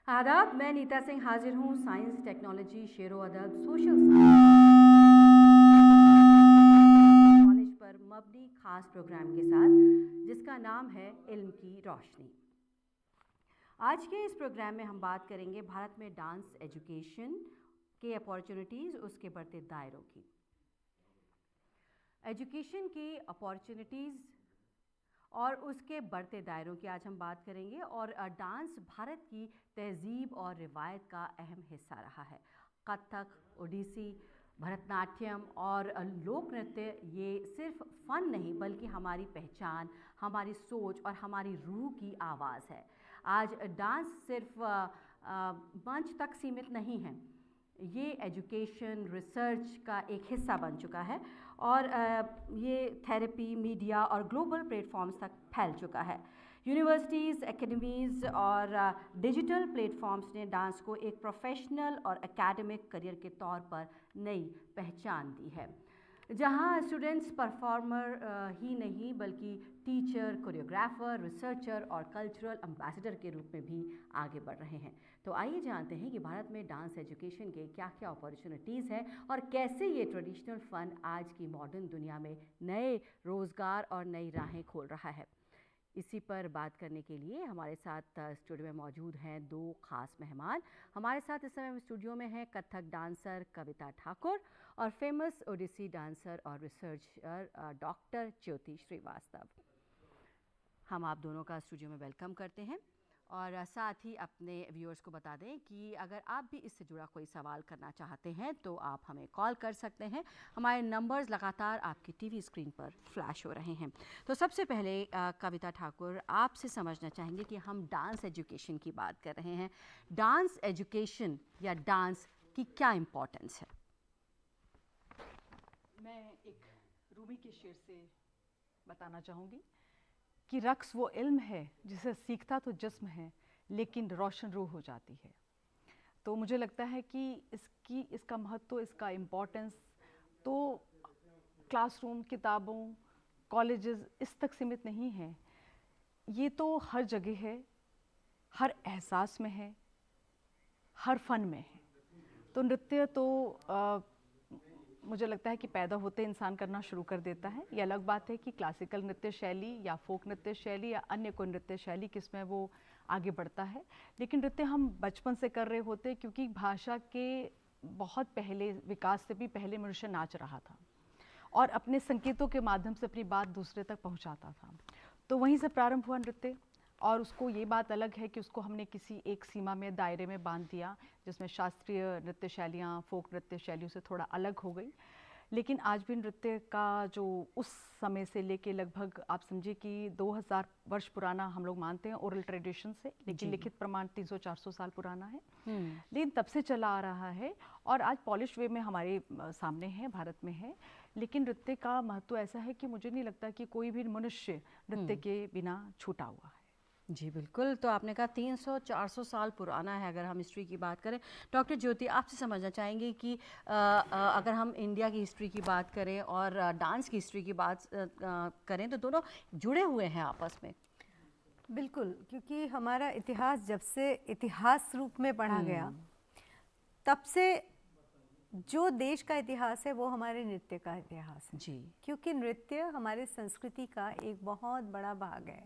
आदाब, मैं नीता सिंह हाजिर हूँ साइंस, टेक्नोलॉजी, शेरो अदब, सोशल साइंस नॉलेज पर मबनी खास प्रोग्राम के साथ जिसका नाम है इल्म की रोशनी। आज के इस प्रोग्राम में हम बात करेंगे भारत में डांस एजुकेशन के अपॉर्चुनिटीज़, उसके बढ़ते दायरों की। एजुकेशन की अपॉर्चुनिटीज़ और उसके बढ़ते दायरों की आज हम बात करेंगे। और डांस भारत की तहज़ीब और रिवायत का अहम हिस्सा रहा है। कथक, ओडिसी, भरतनाट्यम और लोक नृत्य ये सिर्फ फ़न नहीं बल्कि हमारी पहचान, हमारी सोच और हमारी रूह की आवाज़ है। आज डांस सिर्फ मंच तक सीमित नहीं है, ये एजुकेशन, रिसर्च का एक हिस्सा बन चुका है और ये थेरेपी, मीडिया और ग्लोबल प्लेटफॉर्म्स तक फैल चुका है। यूनिवर्सिटीज़, एकेडमीज़ और डिजिटल प्लेटफॉर्म्स ने डांस को एक प्रोफेशनल और एकेडमिक करियर के तौर पर नई पहचान दी है, जहां स्टूडेंट्स परफॉर्मर ही नहीं बल्कि टीचर, कोरियोग्राफर, रिसर्चर और कल्चरल एम्बेसडर के रूप में भी आगे बढ़ रहे हैं। तो आइए जानते हैं कि भारत में डांस एजुकेशन के क्या क्या अपॉर्चुनिटीज़ हैं और कैसे ये ट्रेडिशनल फ़न आज की मॉडर्न दुनिया में नए रोज़गार और नई राहें खोल रहा है। इसी पर बात करने के लिए हमारे साथ स्टूडियो में मौजूद हैं दो ख़ास मेहमान। हमारे साथ इस समय स्टूडियो में हैं कथक डांसर कविता ठाकुर और फेमस ओडिसी डांसर और रिसर्चर डॉक्टर ज्योति श्रीवास्तव। हम आप दोनों का स्टूडियो में वेलकम करते हैं और साथ ही अपने व्यूअर्स को बता दें कि अगर आप भी इससे जुड़ा कोई सवाल करना चाहते हैं तो आप हमें कॉल कर सकते हैं। हमारे नंबर्स लगातार आपकी टीवी स्क्रीन पर फ्लैश हो रहे हैं। तो सबसे पहले कविता ठाकुर, आपसे समझना चाहेंगे कि हम डांस एजुकेशन की बात कर रहे हैं। डांस एजुकेशन या डांस की क्या इम्पोर्टेंस है? मैं एक रूमी के शेर से बताना चाहूँगी कि रक्स वो इल्म है जिसे सीखता तो जिस्म है लेकिन रोशन रूह हो जाती है। तो मुझे लगता है कि इसका महत्व, इसका इम्पोर्टेंस तो क्लासरूम, किताबों, कॉलेजेस इस तक सीमित नहीं है। ये तो हर जगह है, हर एहसास में है, हर फन में है। तो नृत्य तो मुझे लगता है कि पैदा होते इंसान करना शुरू कर देता है। ये अलग बात है कि क्लासिकल नृत्य शैली या फोक नृत्य शैली या अन्य कोई नृत्य शैली किसमें वो आगे बढ़ता है, लेकिन नृत्य हम बचपन से कर रहे होते हैं क्योंकि भाषा के बहुत पहले, विकास से भी पहले मनुष्य नाच रहा था और अपने संकेतों के माध्यम से अपनी बात दूसरे तक पहुंचाता था। तो वहीं से प्रारंभ हुआ नृत्य। और उसको ये बात अलग है कि उसको हमने किसी एक सीमा में, दायरे में बांध दिया जिसमें शास्त्रीय नृत्य शैलियाँ फोक नृत्य शैलियों से थोड़ा अलग हो गई। लेकिन आज भी नृत्य का जो उस समय से लेके लगभग आप समझिए कि 2000 वर्ष पुराना हम लोग मानते हैं ओरल ट्रेडिशन से, लेकिन लिखित प्रमाण 300-400 साल पुराना है। लेकिन तब से चला आ रहा है और आज पॉलिश वे में हमारे सामने है, भारत में है। लेकिन नृत्य का महत्व ऐसा है कि मुझे नहीं लगता कि कोई भी मनुष्य नृत्य के बिना छूटा हुआ है। जी बिल्कुल। तो आपने कहा 300-400 साल पुराना है अगर हम हिस्ट्री की बात करें। डॉक्टर ज्योति, आपसे समझना चाहेंगे कि अगर हम इंडिया की हिस्ट्री की बात करें और डांस की हिस्ट्री की बात करें तो दोनों जुड़े हुए हैं आपस में। बिल्कुल, क्योंकि हमारा इतिहास जब से इतिहास रूप में पढ़ा गया तब से जो देश का इतिहास है वो हमारे नृत्य का इतिहास है। जी, क्योंकि नृत्य हमारे संस्कृति का एक बहुत बड़ा भाग है।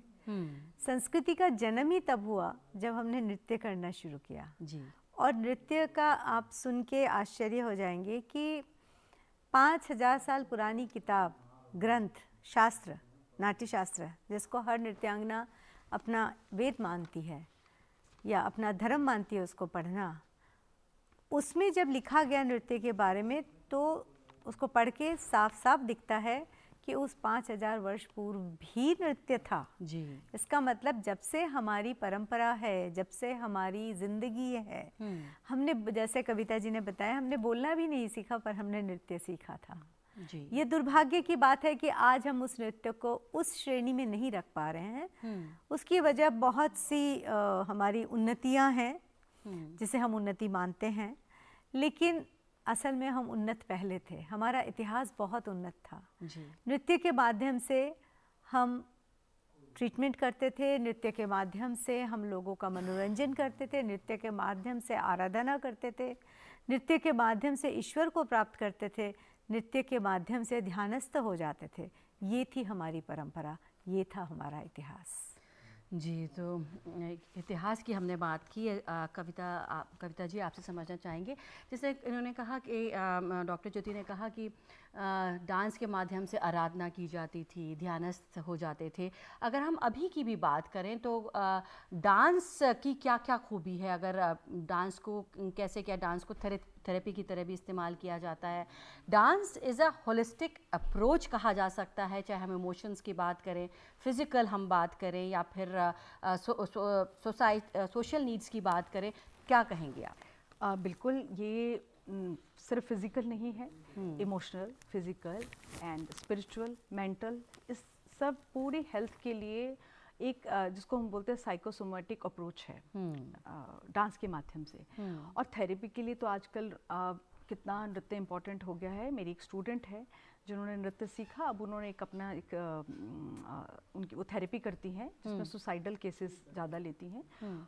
संस्कृति का जन्म ही तब हुआ जब हमने नृत्य करना शुरू किया। जी। और नृत्य का आप सुन के आश्चर्य हो जाएंगे कि 5000 साल पुरानी किताब, ग्रंथ, शास्त्र, नाट्यशास्त्र, जिसको हर नृत्यांगना अपना वेद मानती है या अपना धर्म मानती है उसको पढ़ना, उसमें जब लिखा गया नृत्य के बारे में तो उसको पढ़ के साफ साफ दिखता है कि उस 5000 वर्ष पूर्व भी नृत्य था। जी। इसका मतलब जब से हमारी परंपरा है, जब से हमारी जिंदगी है, हमने, जैसे कविता जी ने बताया, हमने बोलना भी नहीं सीखा पर हमने नृत्य सीखा था। जी। ये दुर्भाग्य की बात है कि आज हम उस नृत्य को उस श्रेणी में नहीं रख पा रहे हैं। उसकी वजह बहुत सी हमारी उन्नतियां हैं जिसे हम उन्नति मानते हैं, लेकिन असल में हम उन्नत पहले थे। हमारा इतिहास बहुत उन्नत था। जी। नृत्य के माध्यम से हम ट्रीटमेंट करते थे, नृत्य के माध्यम से हम लोगों का मनोरंजन करते थे, नृत्य के माध्यम से आराधना करते थे, नृत्य के माध्यम से ईश्वर को प्राप्त करते थे, नृत्य के माध्यम से ध्यानस्थ हो जाते थे। ये थी हमारी परंपरा, ये था हमारा इतिहास। जी, तो इतिहास की हमने बात की। कविता जी आपसे समझना चाहेंगे, जैसे इन्होंने कहा कि डॉक्टर ज्योति ने कहा कि डांस के माध्यम से आराधना की जाती थी, ध्यानस्थ हो जाते थे। अगर हम अभी की भी बात करें तो डांस की क्या क्या खूबी है? अगर डांस को कैसे, क्या डांस को थेरेपी की तरह भी इस्तेमाल किया जाता है? Dance is a holistic approach कहा जा सकता है, चाहे हम इमोशंस की बात करें, फिज़िकल हम बात करें, या फिर सोशल नीड्स की बात करें। क्या कहेंगे आप? बिल्कुल, ये सिर्फ फिज़िकल नहीं है, emotional, physical and spiritual, mental, इस सब पूरी हेल्थ के लिए एक जिसको हम बोलते हैं साइकोसोमेटिक अप्रोच है डांस के माध्यम से। और थेरेपी के लिए तो आजकल कितना नृत्य इम्पॉर्टेंट हो गया है। मेरी एक स्टूडेंट है जिन्होंने नृत्य सीखा, अब उन्होंने उनकी वो थेरेपी करती हैं जिसमें सुसाइडल केसेस ज़्यादा लेती हैं,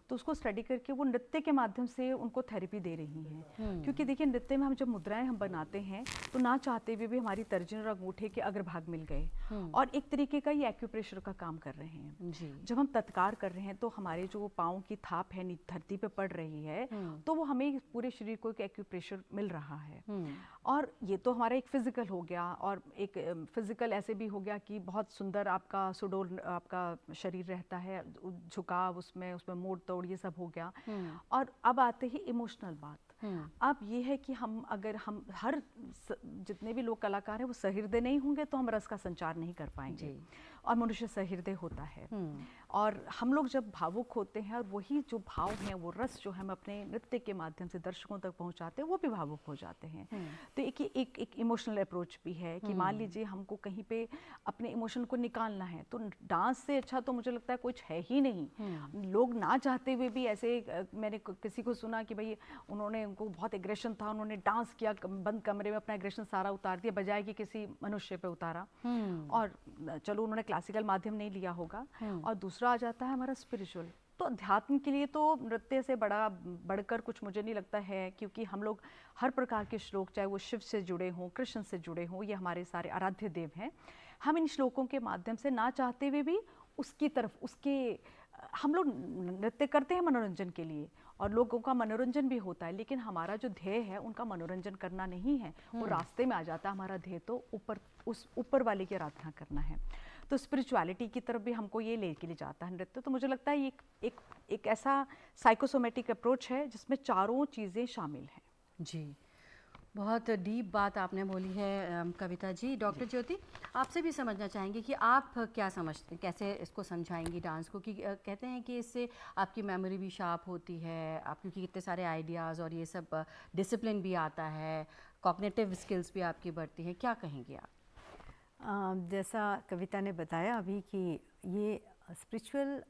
तो उसको स्टडी करके वो नृत्य के माध्यम से उनको थेरेपी दे रही हैं। क्योंकि देखिए, नृत्य में हम जब मुद्राएं हम बनाते हैं तो ना चाहते हुए भी हमारी तर्जनी और अंगूठे के अग्रभाग मिल गए, और एक तरीके का ये एक्यूप्रेशर का काम कर रहे हैं जी। जब हम तत्कार कर रहे हैं तो हमारे जो पाँव की थाप है धरती पे पड़ रही है, तो वो हमें पूरे शरीर को एक एक्यूप्रेशर मिल रहा है। और ये तो हमारा एक फिजिकल हो गया, और एक फिजिकल ऐसे भी हो गया कि बहुत सुंदर आपका सुडोल आपका शरीर रहता है, झुकाव उसमें मोड़ तोड़ ये सब हो गया। और अब आते ही इमोशनल बात। अब ये है कि हम हर जितने भी लोग कलाकार हैं वो सहृदय नहीं होंगे तो हम रस का संचार नहीं कर पाएंगे, और मनुष्य सहृदय होता है। और हम लोग जब भावुक होते हैं और वही जो भाव हैं, वो रस जो हम अपने नृत्य के माध्यम से दर्शकों तक पहुंचाते हैं, वो भी भावुक हो जाते हैं। तो एक इमोशनल अप्रोच भी है कि मान लीजिए हमको कहीं पे अपने इमोशन को निकालना है, तो डांस से अच्छा तो मुझे लगता है कुछ है ही नहीं। लोग ना चाहते हुए भी ऐसे, मैंने किसी को सुना कि भाई उन्होंने, उनको बहुत एग्रेशन था, उन्होंने डांस किया, बंद कमरे में अपना एग्रेशन सारा उतार दिया, बजाय कि किसी मनुष्य पे उतारा। और चलो उन्होंने क्लासिकल माध्यम नहीं लिया होगा। और दूसरा आ जाता है हमारा स्पिरिचुअल। तो अध्यात्म के लिए तो नृत्य से बढ़कर कुछ मुझे नहीं लगता है, क्योंकि हम लोग हर प्रकार के श्लोक, चाहे वो शिव से जुड़े हों, कृष्ण से जुड़े हों, ये हमारे सारे आराध्य देव हैं, हम इन श्लोकों के माध्यम से ना चाहते हुए भी उसकी तरफ हम लोग नृत्य करते हैं मनोरंजन के लिए, और लोगों का मनोरंजन भी होता है, लेकिन हमारा जो ध्येय है उनका मनोरंजन करना नहीं है, वो रास्ते में आ जाता है। हमारा ध्येय तो उस ऊपर वाले की आराधना करना है। तो स्पिरिचुअलिटी की तरफ भी हमको ये लेके ले जाता है नृत्य। तो मुझे लगता है ये एक ऐसा साइकोसोमेटिक अप्रोच है जिसमें चारों चीज़ें शामिल हैं। जी, बहुत डीप बात आपने बोली है कविता जी। डॉक्टर ज्योति, आपसे भी समझना चाहेंगे कि आप क्या समझते हैं, कैसे इसको समझाएंगी डांस को? कि कहते हैं कि इससे आपकी मेमोरी भी शार्प होती है, आप क्योंकि कितने सारे आइडियाज़ और ये सब डिसिप्लिन भी आता है, कॉग्निटिव स्किल्स भी आपकी बढ़ती हैं। क्या कहेंगे आप? जैसा कविता ने बताया अभी कि ये स्पिरिचुअल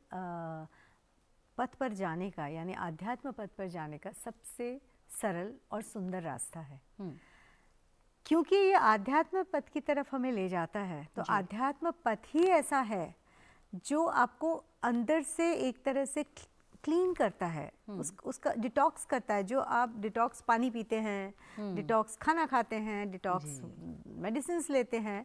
पथ पर जाने का, यानी आध्यात्म पथ पर जाने का सबसे सरल और सुंदर रास्ता है, क्योंकि ये आध्यात्म पथ की तरफ हमें ले जाता है। तो आध्यात्म पथ ही ऐसा है जो आपको अंदर से एक तरह से क्लीन करता है, उसका डिटॉक्स करता है। जो आप डिटॉक्स पानी पीते हैं, डिटॉक्स खाना खाते हैं, डिटॉक्स मेडिसिन्स लेते हैं,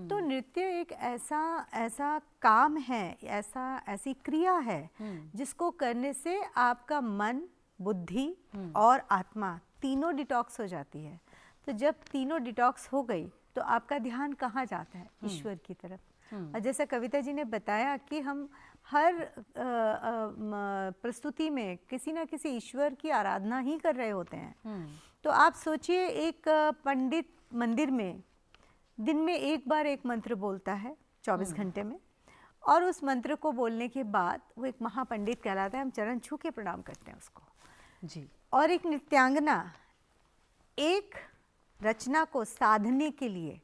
तो नृत्य एक ऐसा काम है, ऐसी क्रिया है जिसको करने से आपका मन, बुद्धि और आत्मा तीनों डिटॉक्स हो जाती है। तो जब तीनों डिटॉक्स हो गई तो आपका ध्यान कहाँ जाता है? ईश्वर की तरफ। और जैसा कविता जी ने बताया कि हम हर प्रस्तुति में किसी न किसी ईश्वर की आराधना ही कर रहे होते हैं। तो आप सोचिए, एक पंडित मंदिर में दिन में एक बार एक मंत्र बोलता है 24 घंटे में, और उस मंत्र को बोलने के बाद वो एक महापंडित कहलाता है। हम चरण छू के प्रणाम करते हैं उसको जी। और एक नृत्यांगना एक रचना को साधने के लिए,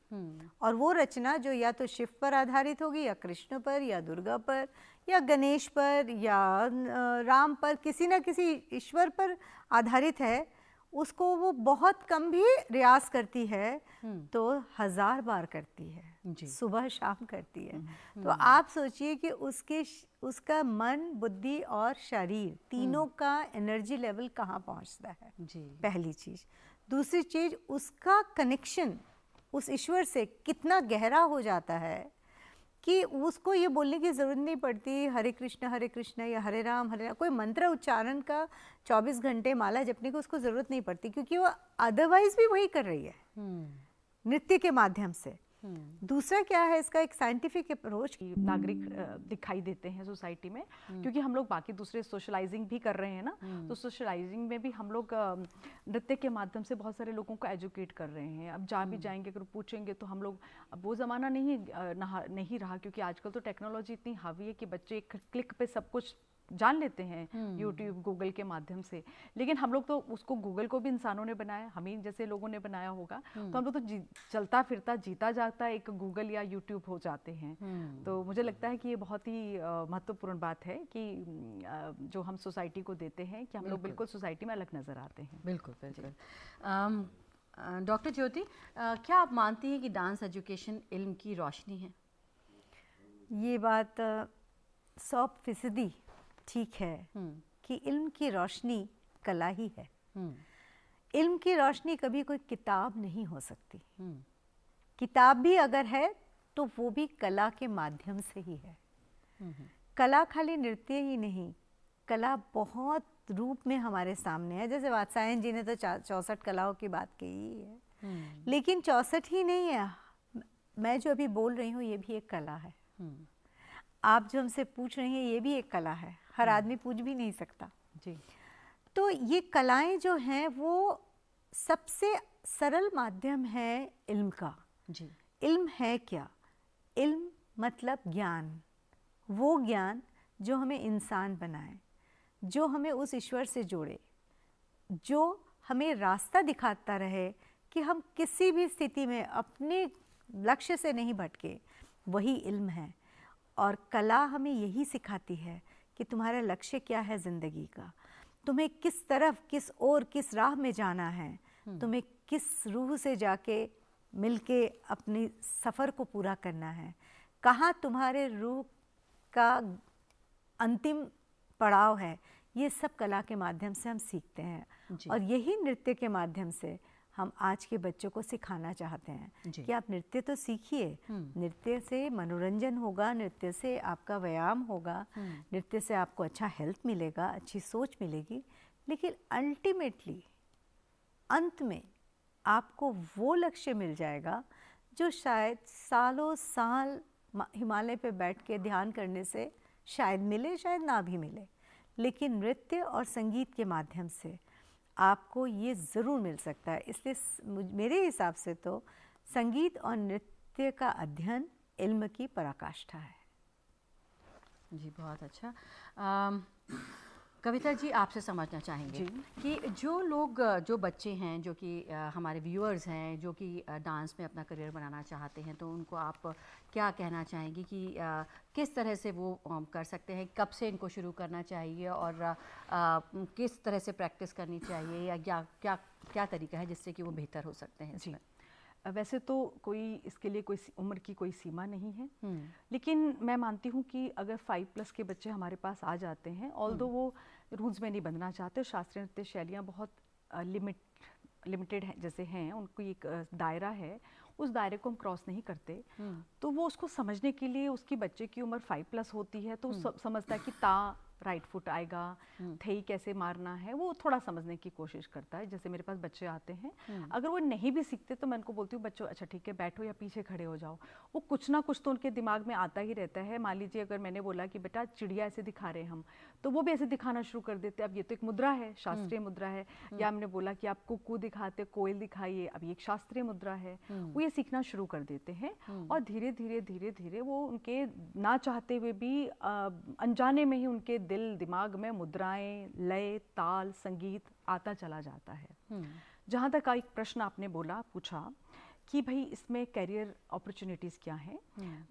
और वो रचना जो या तो शिव पर आधारित होगी, या कृष्ण पर, या दुर्गा पर, या गणेश पर, या राम पर, किसी न किसी ईश्वर पर आधारित है, उसको वो बहुत कम भी रियाज करती है तो 1000 बार करती है, सुबह शाम करती है। तो आप सोचिए कि उसका मन, बुद्धि और शरीर तीनों का एनर्जी लेवल कहाँ पहुँचता है जी। पहली चीज़। दूसरी चीज़, उसका कनेक्शन उस ईश्वर से कितना गहरा हो जाता है कि उसको ये बोलने की ज़रूरत नहीं पड़ती हरे कृष्ण या हरे राम, कोई मंत्र उच्चारण का 24 घंटे माला जपने की उसको ज़रूरत नहीं पड़ती, क्योंकि वो अदरवाइज भी वही कर रही है नृत्य के माध्यम से। दूसरा क्या है, इसका एक साइंटिफिक अप्रोच। नागरिक दिखाई देते हैं सोसाइटी में, क्योंकि हम लोग बाकी दूसरे सोशलाइजिंग भी कर रहे हैं ना, तो सोशलाइजिंग में भी हम लोग नृत्य के माध्यम से बहुत सारे लोगों को एजुकेट कर रहे हैं। अब जहाँ भी जाएंगे अगर पूछेंगे तो हम लोग, अब वो ज़माना नहीं रहा, क्योंकि आजकल तो टेक्नोलॉजी इतनी हावी है कि बच्चे एक क्लिक पे सब कुछ जान लेते हैं यूट्यूब, गूगल के माध्यम से। लेकिन हम लोग तो उसको, गूगल को भी इंसानों ने बनाया, हम ही जैसे लोगों ने बनाया होगा, तो हम लोग तो चलता फिरता जीता जाता एक गूगल या यूट्यूब हो जाते हैं। तो मुझे लगता है कि ये बहुत ही महत्वपूर्ण बात है कि जो हम सोसाइटी को देते हैं कि हम लोग बिल्कुल सोसाइटी में अलग नज़र आते हैं। बिल्कुल बिल्कुल। डॉक्टर ज्योति, क्या आप मानती हैं कि डांस एजुकेशन इल्म की रोशनी है? ये बात 100% ठीक है कि इल्म की रोशनी कला ही है। इल्म की रोशनी कभी कोई किताब नहीं हो सकती। किताब भी अगर है तो वो भी कला के माध्यम से ही है। कला खाली नृत्य ही नहीं, कला बहुत रूप में हमारे सामने है। जैसे वात्स्यायन जी ने तो 64 कलाओं की बात कही है, लेकिन 64 ही नहीं है। मैं जो अभी बोल रही हूँ ये भी एक कला है। आप जो हमसे पूछ रही हैं ये भी एक कला है, हर आदमी पूछ भी नहीं सकता जी। तो ये कलाएं जो हैं वो सबसे सरल माध्यम है इल्म का जी। इल्म है क्या? इल्म मतलब ज्ञान, वो ज्ञान जो हमें इंसान बनाए, जो हमें उस ईश्वर से जोड़े, जो हमें रास्ता दिखाता रहे कि हम किसी भी स्थिति में अपने लक्ष्य से नहीं भटके, वही इल्म है। और कला हमें यही सिखाती है कि तुम्हारा लक्ष्य क्या है ज़िंदगी का, तुम्हें किस तरफ, किस ओर, किस राह में जाना है, तुम्हें किस रूह से जाके मिलके अपनी सफ़र को पूरा करना है, कहाँ तुम्हारे रूह का अंतिम पड़ाव है। ये सब कला के माध्यम से हम सीखते हैं और यही नृत्य के माध्यम से हम आज के बच्चों को सिखाना चाहते हैं कि आप नृत्य तो सीखिए, नृत्य से मनोरंजन होगा, नृत्य से आपका व्यायाम होगा, नृत्य से आपको अच्छा हेल्थ मिलेगा, अच्छी सोच मिलेगी, लेकिन अल्टीमेटली अंत में आपको वो लक्ष्य मिल जाएगा जो शायद सालों साल हिमालय पे बैठ के ध्यान करने से शायद मिले, शायद ना भी मिले, लेकिन नृत्य और संगीत के माध्यम से आपको ये ज़रूर मिल सकता है। इसलिए मेरे हिसाब से तो संगीत और नृत्य का अध्ययन इल्म की पराकाष्ठा है। जी बहुत अच्छा। कविता जी, आपसे समझना चाहेंगे कि जो लोग, जो बच्चे हैं, जो कि हमारे व्यूअर्स हैं, जो कि डांस में अपना करियर बनाना चाहते हैं, तो उनको आप क्या कहना चाहेंगी कि किस तरह से वो कर सकते हैं, कब से इनको शुरू करना चाहिए और किस तरह से प्रैक्टिस करनी चाहिए, या क्या तरीका है जिससे कि वो बेहतर हो सकते हैं इसमें? वैसे तो इसके लिए कोई उम्र की कोई सीमा नहीं है, लेकिन मैं मानती हूँ कि अगर 5+ के बच्चे हमारे पास आ जाते हैं, ऑल्दो वो रूल्स में नहीं बंधना चाहते, शास्त्रीय नृत्य शैलियाँ बहुत लिमिटेड है, जैसे हैं, उनको एक दायरा है, उस दायरे को हम क्रॉस नहीं करते, तो वो उसको समझने के लिए, उसकी बच्चे की उम्र 5+ होती है तो समझता है कि ता राइट फुट आएगा, थई कैसे मारना है, वो थोड़ा समझने की कोशिश करता है। जैसे मेरे पास बच्चे आते हैं, अगर वो नहीं भी सीखते तो मैं उनको बोलती हूँ बच्चों अच्छा ठीक है बैठो या पीछे खड़े हो जाओ, वो कुछ ना कुछ तो उनके दिमाग में आता ही रहता है। मान लीजिए अगर मैंने बोला कि बेटा चिड़िया ऐसे दिखा रहे हैं हम, तो वो भी ऐसे दिखाना शुरू कर देते। अब ये तो एक मुद्रा है, शास्त्रीय मुद्रा है, या हमने बोला कि आप कुक्कू दिखाते, कोयल दिखाइए, अब ये एक शास्त्रीय मुद्रा है, वो ये सीखना शुरू कर देते हैं और धीरे धीरे धीरे धीरे वो उनके ना चाहते हुए भी अनजाने में ही उनके दिल दिमाग में मुद्राएं, लय, ताल, संगीत आता चला जाता है। जहाँ तक एक प्रश्न आपने पूछा कि भाई इसमें कैरियर अपॉर्चुनिटीज़ क्या हैं,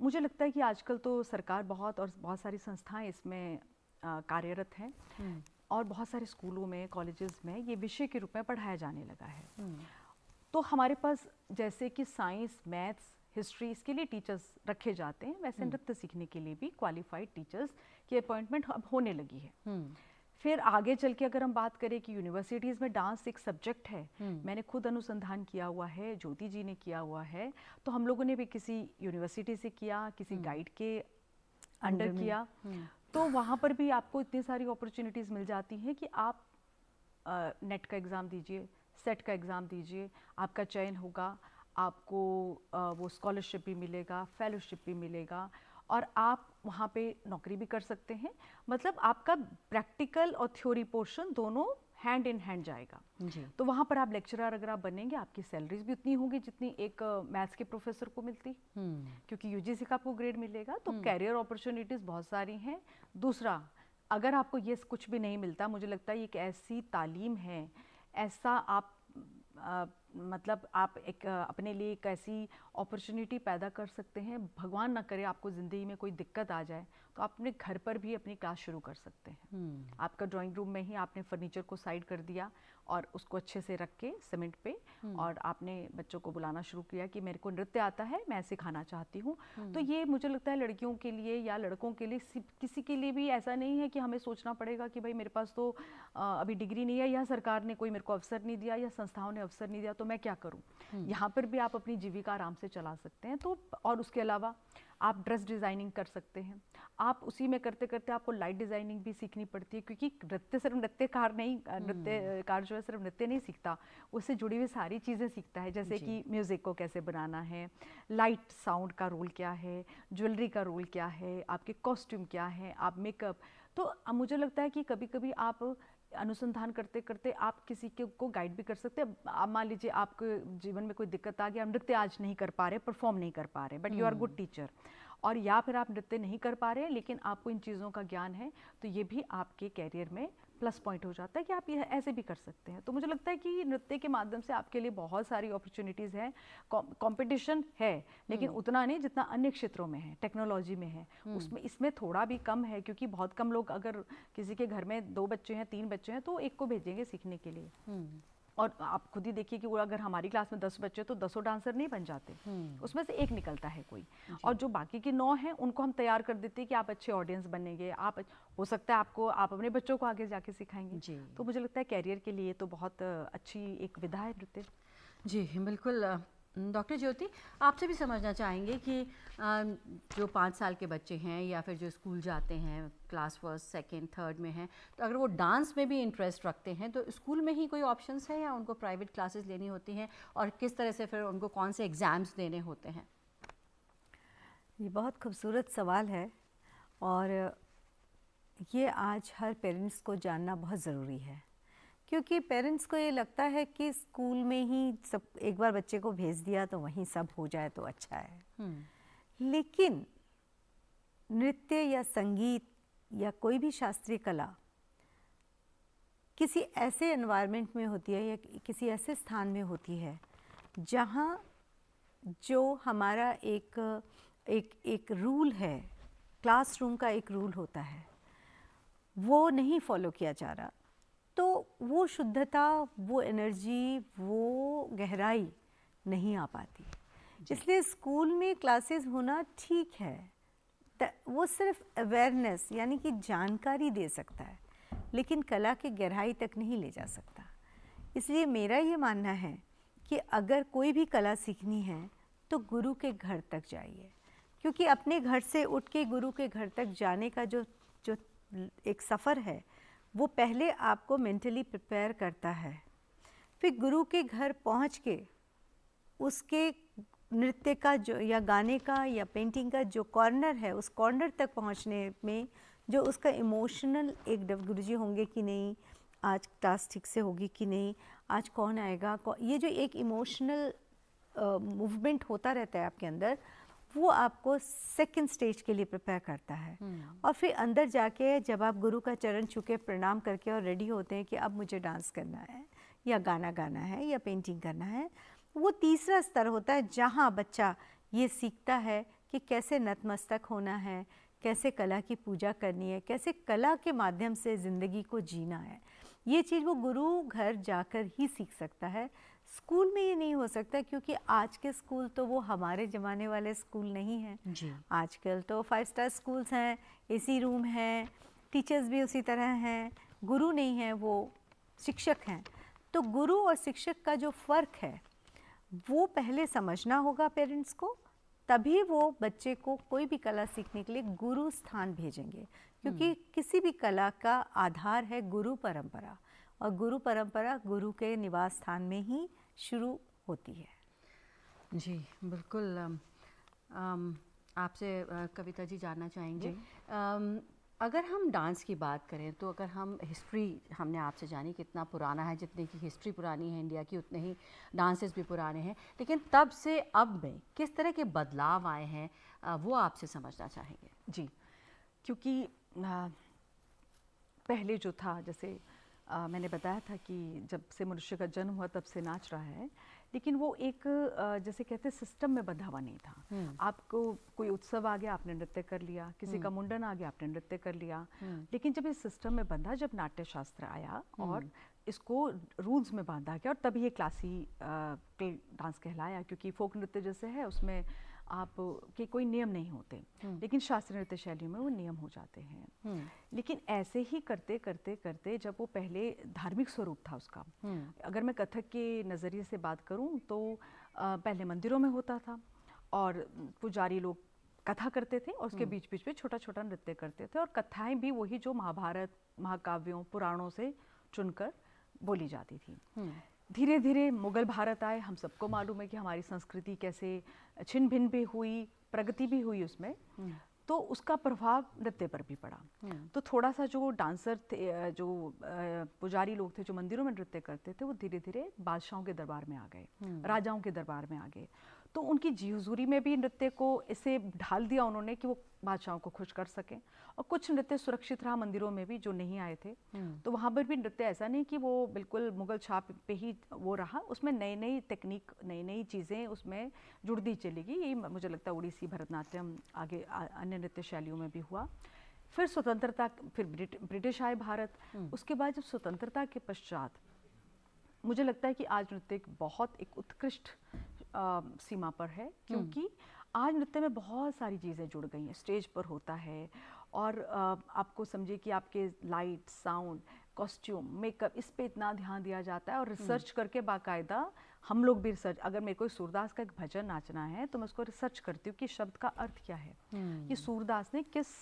मुझे लगता है कि आजकल तो सरकार बहुत सारी संस्थाएं इसमें कार्यरत हैं। और बहुत सारे स्कूलों में, कॉलेजेस में ये विषय के रूप में पढ़ाया जाने लगा है। तो हमारे पास जैसे कि साइंस, मैथ्स, हिस्ट्री, इसके लिए टीचर्स रखे जाते हैं, वैसे नृत्य सीखने के लिए भी क्वालिफाइड टीचर्स की अपॉइंटमेंट अब होने लगी है। फिर आगे चल के अगर हम बात करें कि यूनिवर्सिटीज़ में डांस एक सब्जेक्ट है, मैंने खुद अनुसंधान किया हुआ है, ज्योति जी ने किया हुआ है, तो हम लोगों ने भी किसी यूनिवर्सिटी से किया, किसी गाइड के अंडर किया, तो वहाँ पर भी आपको इतनी सारी अपॉर्चुनिटीज़ मिल जाती हैं कि आप नेट का एग्ज़ाम दीजिए, सेट का एग्ज़ाम दीजिए, आपका चयन होगा, आपको वो स्कॉलरशिप भी मिलेगा, फेलोशिप भी मिलेगा, और आप वहाँ पे नौकरी भी कर सकते हैं। मतलब आपका प्रैक्टिकल और थ्योरी पोर्शन दोनों हैंड इन हैंड जाएगा जी। तो वहाँ पर आप लेक्चरर अगर आप बनेंगे, आपकी सैलरीज भी उतनी होगी जितनी एक मैथ्स के प्रोफेसर को मिलती, क्योंकि यूजीसी का आपको ग्रेड मिलेगा। तो कैरियर अपॉर्चुनिटीज़ बहुत सारी हैं। दूसरा, अगर आपको ये कुछ भी नहीं मिलता, मुझे लगता है ये एक ऐसी तालीम है, ऐसा आप मतलब आप एक अपने लिए एक ऐसी अपॉर्चुनिटी पैदा कर सकते हैं। भगवान ना करे आपको ज़िंदगी में कोई दिक्कत आ जाए तो आप अपने घर पर भी अपनी क्लास शुरू कर सकते हैं। आपका ड्राइंग रूम में ही आपने फर्नीचर को साइड कर दिया और उसको अच्छे से रख के सीमेंट पे, और आपने बच्चों को बुलाना शुरू किया कि मेरे को नृत्य आता है, मैं सिखाना चाहती हूँ। तो ये मुझे लगता है लड़कियों के लिए या लड़कों के लिए, किसी के लिए भी ऐसा नहीं है कि हमें सोचना पड़ेगा कि भाई मेरे पास तो अभी डिग्री नहीं है, या सरकार ने कोई मेरे को अवसर नहीं दिया, या संस्थाओं ने अवसर नहीं दिया, तो मैं क्या करूँ। यहाँ पर भी आप अपनी जीविका आराम से चला सकते हैं। तो और उसके अलावा आप ड्रेस डिज़ाइनिंग कर सकते हैं। आप उसी में करते करते आपको लाइट डिज़ाइनिंग भी सीखनी पड़ती है, क्योंकि नृत्य सिर्फ नृत्यकार नहीं, नृत्यकार जो है सिर्फ नृत्य नहीं सीखता, उससे जुड़ी हुई सारी चीज़ें सीखता है। जैसे कि म्यूज़िक को कैसे बनाना है, लाइट साउंड का रोल क्या है, ज्वेलरी का रोल क्या है, आपके कॉस्ट्यूम क्या है, आप मेकअप। तो मुझे लगता है कि कभी कभी आप अनुसंधान करते करते आप किसी के को गाइड भी कर सकते हैं। आप मान लीजिए आपके जीवन में कोई दिक्कत आ गया, आप नृत्य आज नहीं कर पा रहे, परफॉर्म नहीं कर पा रहे, but you are good teacher, और या फिर आप नृत्य नहीं कर पा रहे लेकिन आपको इन चीज़ों का ज्ञान है, तो ये भी आपके कैरियर में प्लस पॉइंट हो जाता है कि आप ये ऐसे भी कर सकते हैं। तो मुझे लगता है कि नृत्य के माध्यम से आपके लिए बहुत सारी अपॉर्चुनिटीज़ हैं। कंपटीशन है लेकिन उतना नहीं जितना अन्य क्षेत्रों में है, टेक्नोलॉजी में है, उसमें इसमें थोड़ा भी कम है, क्योंकि बहुत कम लोग, अगर किसी के घर में 2 बच्चे हैं, 3 बच्चे हैं, तो एक को भेजेंगे सीखने के लिए। और आप खुद ही देखिए कि अगर हमारी क्लास में 10 बच्चे तो 10 डांसर नहीं बन जाते, उसमें से एक निकलता है कोई, और जो बाकी के 9 हैं उनको हम तैयार कर देते हैं कि आप अच्छे ऑडियंस बनेंगे, आप हो सकता है आप अपने बच्चों को आगे जाके सिखाएंगे। तो मुझे लगता है कैरियर के लिए तो बहुत अच्छी एक विधा है नृत्य। जी बिल्कुल। डॉक्टर ज्योति, आपसे भी समझना चाहेंगे कि जो 5 साल के बच्चे हैं या फिर जो स्कूल जाते हैं, क्लास फर्स्ट, सेकंड, थर्ड में हैं, तो अगर वो डांस में भी इंटरेस्ट रखते हैं तो स्कूल में ही कोई ऑप्शंस है या उनको प्राइवेट क्लासेस लेनी होती हैं, और किस तरह से फिर उनको कौन से एग्ज़ाम्स देने होते हैं? ये बहुत खूबसूरत सवाल है, और ये आज हर पेरेंट्स को जानना बहुत ज़रूरी है, क्योंकि पेरेंट्स को ये लगता है कि स्कूल में ही सब, एक बार बच्चे को भेज दिया तो वहीं सब हो जाए तो अच्छा है। लेकिन नृत्य या संगीत या कोई भी शास्त्रीय कला किसी ऐसे एनवायरनमेंट में होती है या किसी ऐसे स्थान में होती है जहाँ जो हमारा एक रूल है, क्लासरूम का एक रूल होता है, वो नहीं फॉलो किया जा रहा, तो वो शुद्धता, वो एनर्जी, वो गहराई नहीं आ पाती। इसलिए स्कूल में क्लासेस होना ठीक है, वो सिर्फ अवेयरनेस यानी कि जानकारी दे सकता है, लेकिन कला की गहराई तक नहीं ले जा सकता। इसलिए मेरा ये मानना है कि अगर कोई भी कला सीखनी है तो गुरु के घर तक जाइए, क्योंकि अपने घर से उठ के गुरु के घर तक जाने का जो एक सफ़र है वो पहले आपको मेंटली प्रिपेयर करता है। फिर गुरु के घर पहुंच के उसके नृत्य का जो या गाने का या पेंटिंग का जो कॉर्नर है, उस कॉर्नर तक पहुंचने में जो उसका इमोशनल एक गुरुजी होंगे कि नहीं, आज क्लास ठीक से होगी कि नहीं, आज कौन आएगा, ये जो एक इमोशनल मूवमेंट होता रहता है आपके अंदर, वो आपको सेकंड स्टेज के लिए प्रिपेयर करता है। और फिर अंदर जाके जब आप गुरु का चरण छू के प्रणाम करके और रेडी होते हैं कि अब मुझे डांस करना है या गाना गाना है या पेंटिंग करना है, वो तीसरा स्तर होता है जहाँ बच्चा ये सीखता है कि कैसे नतमस्तक होना है, कैसे कला की पूजा करनी है, कैसे कला के माध्यम से ज़िंदगी को जीना है, ये चीज़ वो गुरु घर जाकर ही सीख सकता है। स्कूल में ये नहीं हो सकता, क्योंकि आज के स्कूल तो वो हमारे ज़माने वाले स्कूल नहीं हैं। जी। आजकल तो 5 स्टार स्कूल्स हैं, एसी रूम हैं, टीचर्स भी उसी तरह हैं, गुरु नहीं है, वो शिक्षक हैं। तो गुरु और शिक्षक का जो फ़र्क है वो पहले समझना होगा पेरेंट्स को, तभी वो बच्चे को कोई भी कला सीखने के लिए गुरु स्थान भेजेंगे, क्योंकि किसी भी कला का आधार है गुरु परंपरा, और गुरु परंपरा गुरु के निवास स्थान में ही शुरू होती है। जी बिल्कुल। आपसे कविता जी जानना चाहेंगे, अगर हम डांस की बात करें तो अगर हम हिस्ट्री, हमने आपसे जानी कितना पुराना है, जितनी की हिस्ट्री पुरानी है इंडिया की उतने ही डांसेस भी पुराने हैं, लेकिन तब से अब में किस तरह के बदलाव आए हैं वो आपसे समझना चाहेंगे। जी, क्योंकि पहले जो था, जैसे मैंने बताया था कि जब से मनुष्य का जन्म हुआ तब से नाच रहा है, लेकिन वो एक जैसे कहते हैं सिस्टम में बंधा हुआ नहीं था। आपको कोई उत्सव आ गया, आपने नृत्य कर लिया, किसी का मुंडन आ गया, आपने नृत्य कर लिया। लेकिन जब इस सिस्टम में बंधा, जब नाट्य शास्त्र आया और इसको रूल्स में बांधा गया, और तभी ये क्लासिकल डांस कहलाया, क्योंकि फोक नृत्य जैसे है उसमें आप के कोई नियम नहीं होते, लेकिन शास्त्रीय नृत्य शैली में वो नियम हो जाते हैं। लेकिन ऐसे ही करते करते करते जब वो पहले धार्मिक स्वरूप था उसका, अगर मैं कथक के नज़रिए से बात करूं तो पहले मंदिरों में होता था और पुजारी लोग कथा करते थे और उसके बीच बीच में छोटा छोटा नृत्य करते थे, और कथाएं भी वही जो महाभारत, महाकाव्यों, पुराणों से चुनकर बोली जाती थी। धीरे धीरे मुगल भारत आए, हम सबको मालूम है कि हमारी संस्कृति कैसे छिन्न भिन्न भी हुई, प्रगति भी हुई उसमें, तो उसका प्रभाव नृत्य पर भी पड़ा। तो थोड़ा सा जो डांसर थे, जो पुजारी लोग थे जो मंदिरों में नृत्य करते थे, वो धीरे धीरे बादशाहों के दरबार में आ गए, राजाओं के दरबार में आ गए। तो उनकी जी हुजूरी में भी नृत्य को इसे ढाल दिया उन्होंने कि वो बादशाहों को खुश कर सकें, और कुछ नृत्य सुरक्षित रहा मंदिरों में भी जो नहीं आए थे, तो वहाँ पर भी नृत्य ऐसा नहीं कि वो बिल्कुल मुगल छाप पे ही वो रहा, उसमें नई नई टेक्निक, नई नई चीज़ें उसमें जुड़ती चली गई। यही मुझे लगता है उड़ीसी, भरतनाट्यम, आगे अन्य नृत्य शैलियों में भी हुआ। फिर स्वतंत्रता, फिर ब्रिटिश आए भारत, उसके बाद जब स्वतंत्रता के पश्चात मुझे लगता है कि आज नृत्य बहुत एक उत्कृष्ट सीमा पर है, क्योंकि आज नृत्य में बहुत सारी चीज़ें जुड़ गई हैं। स्टेज पर होता है, और आपको समझिए कि आपके लाइट, साउंड, कॉस्ट्यूम, मेकअप, इस पे इतना ध्यान दिया जाता है, और रिसर्च करके बाकायदा हम लोग भी रिसर्च, अगर मेरे को सूरदास का एक भजन नाचना है तो मैं उसको रिसर्च करती हूँ कि शब्द का अर्थ क्या है, ये सूरदास ने किस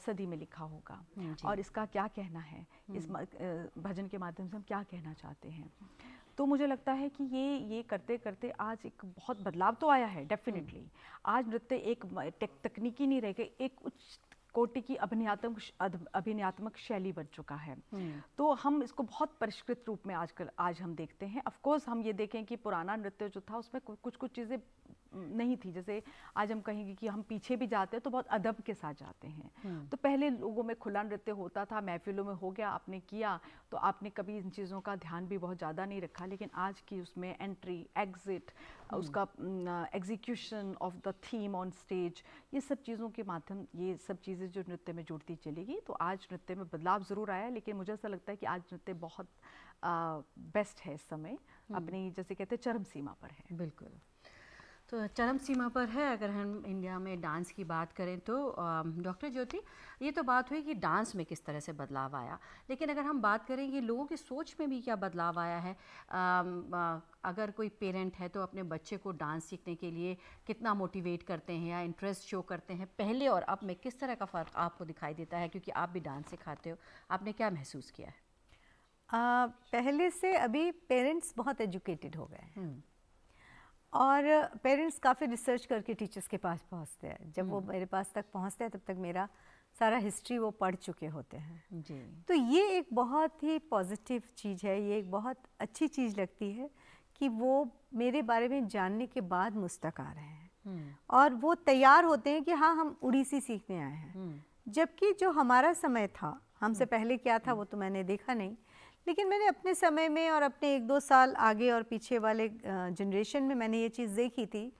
सदी में लिखा होगा, और इसका क्या कहना है, इस भजन के माध्यम से हम क्या कहना चाहते हैं। तो मुझे लगता है कि ये करते करते आज एक बहुत बदलाव तो आया है डेफिनेटली। आज नृत्य एक तकनीकी नहीं रह गई, एक उच्च कोटि की अभिनयात्मक शैली बन चुका है। तो हम इसको बहुत परिष्कृत रूप में आज हम देखते हैं। ऑफ कोर्स हम ये देखें कि पुराना नृत्य जो था उसमें कुछ चीज़ें नहीं थी, जैसे आज हम कहेंगे कि हम पीछे भी जाते हैं तो बहुत अदब के साथ जाते हैं। तो पहले लोगों में खुला नृत्य होता था, महफिलों में हो गया, आपने किया तो आपने कभी इन चीज़ों का ध्यान भी बहुत ज़्यादा नहीं रखा। लेकिन आज की उसमें एंट्री, एग्जिट, उसका execution of the theme on stage, ये सब चीज़ों के माध्यम, ये सब चीज़ें जो नृत्य में जुड़ती चली गई, तो आज नृत्य में बदलाव ज़रूर आया। लेकिन मुझे ऐसा लगता है कि आज नृत्य बहुत बेस्ट है इस समय, अपनी जैसे कहते हैं चरम सीमा पर है। बिल्कुल, तो चरम सीमा पर है। अगर हम इंडिया में डांस की बात करें तो डॉक्टर ज्योति, ये तो बात हुई कि डांस में किस तरह से बदलाव आया, लेकिन अगर हम बात करें कि लोगों की सोच में भी क्या बदलाव आया है। अगर कोई पेरेंट है तो अपने बच्चे को डांस सीखने के लिए कितना मोटिवेट करते हैं या इंटरेस्ट शो करते हैं, पहले और अब में किस तरह का फ़र्क आपको दिखाई देता है, क्योंकि आप भी डांस सिखाते हो, आपने क्या महसूस किया है? पहले से अभी पेरेंट्स बहुत एजुकेटेड हो गए हैं, और पेरेंट्स काफ़ी रिसर्च करके टीचर्स के पास पहुंचते हैं। जब वो मेरे पास तक पहुंचते हैं तब तक मेरा सारा हिस्ट्री वो पढ़ चुके होते हैं जी। तो ये एक बहुत ही पॉजिटिव चीज़ है, ये एक बहुत अच्छी चीज़ लगती है कि वो मेरे बारे में जानने के बाद मुझ तक आ रहे हैं और वो तैयार होते हैं कि हाँ हम उड़ीसी सीखने आए हैं। जबकि जो हमारा समय था, हमसे पहले क्या था वो तो मैंने देखा नहीं, लेकिन मैंने अपने समय में और अपने 1-2 साल आगे और पीछे वाले जनरेशन में मैंने ये चीज़ देखी थी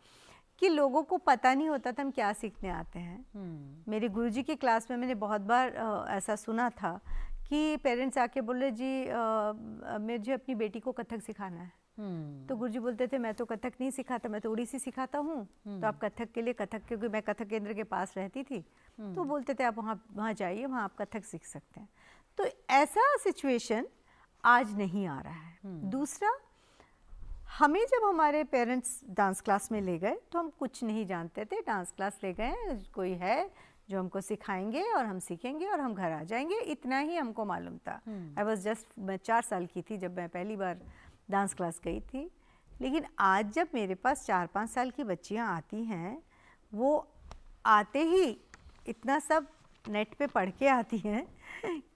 कि लोगों को पता नहीं होता था हम क्या सीखने आते हैं। मेरे गुरुजी की क्लास में मैंने बहुत बार ऐसा सुना था कि पेरेंट्स आके बोल रहे जी मुझे अपनी बेटी को कथक सिखाना है। तो गुरुजी बोलते थे मैं तो कथक नहीं सिखाता, मैं तो उड़ीसी सिखाता हूँ, तो आप कथक के लिए कथक, क्योंकि मैं कथक केंद्र के पास रहती थी, तो बोलते थे आप वहाँ जाइए, वहाँ आप कथक सीख सकते हैं। तो ऐसा सिचुएशन आज नहीं आ रहा है। दूसरा, हमें जब हमारे पेरेंट्स डांस क्लास में ले गए तो हम कुछ नहीं जानते थे, डांस क्लास ले गए, कोई है जो हमको सिखाएंगे और हम सीखेंगे और हम घर आ जाएंगे, इतना ही हमको मालूम था। आई वॉज जस्ट, मैं 4 साल की थी जब मैं पहली बार डांस क्लास गई थी। लेकिन आज जब मेरे पास 4-5 साल की बच्चियां आती हैं, वो आते ही इतना सब नेट पे पढ़ के आती हैं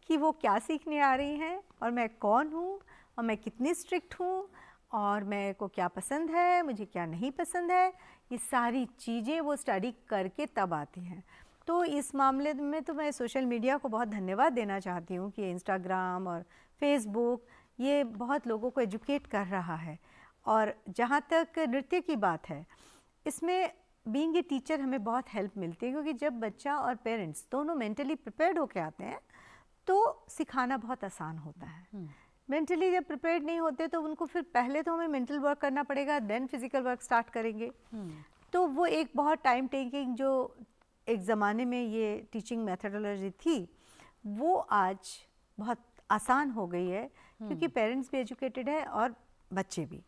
कि वो क्या सीखने आ रही हैं और मैं कौन हूँ और मैं कितनी स्ट्रिक्ट हूँ और मेरे को क्या पसंद है, मुझे क्या नहीं पसंद है, ये सारी चीज़ें वो स्टडी करके तब आती हैं। तो इस मामले में तो मैं सोशल मीडिया को बहुत धन्यवाद देना चाहती हूँ कि इंस्टाग्राम और फेसबुक ये बहुत लोगों को एजुकेट कर रहा है। और जहाँ तक नृत्य की बात है, इसमें बीइंग ए टीचर हमें बहुत हेल्प मिलती है, क्योंकि जब बच्चा और पेरेंट्स दोनों मेंटली प्रिपेयर्ड होकर आते हैं तो सिखाना बहुत आसान होता है। मेंटली जब प्रिपेयर्ड नहीं होते तो उनको फिर पहले तो हमें मेंटल वर्क करना पड़ेगा, देन फिजिकल वर्क स्टार्ट करेंगे। तो वो एक बहुत टाइम टेकिंग, जो एक ज़माने में ये टीचिंग मेथडोलॉजी थी, वो आज बहुत आसान हो गई है, क्योंकि पेरेंट्स भी एजुकेटेड है और बच्चे भी।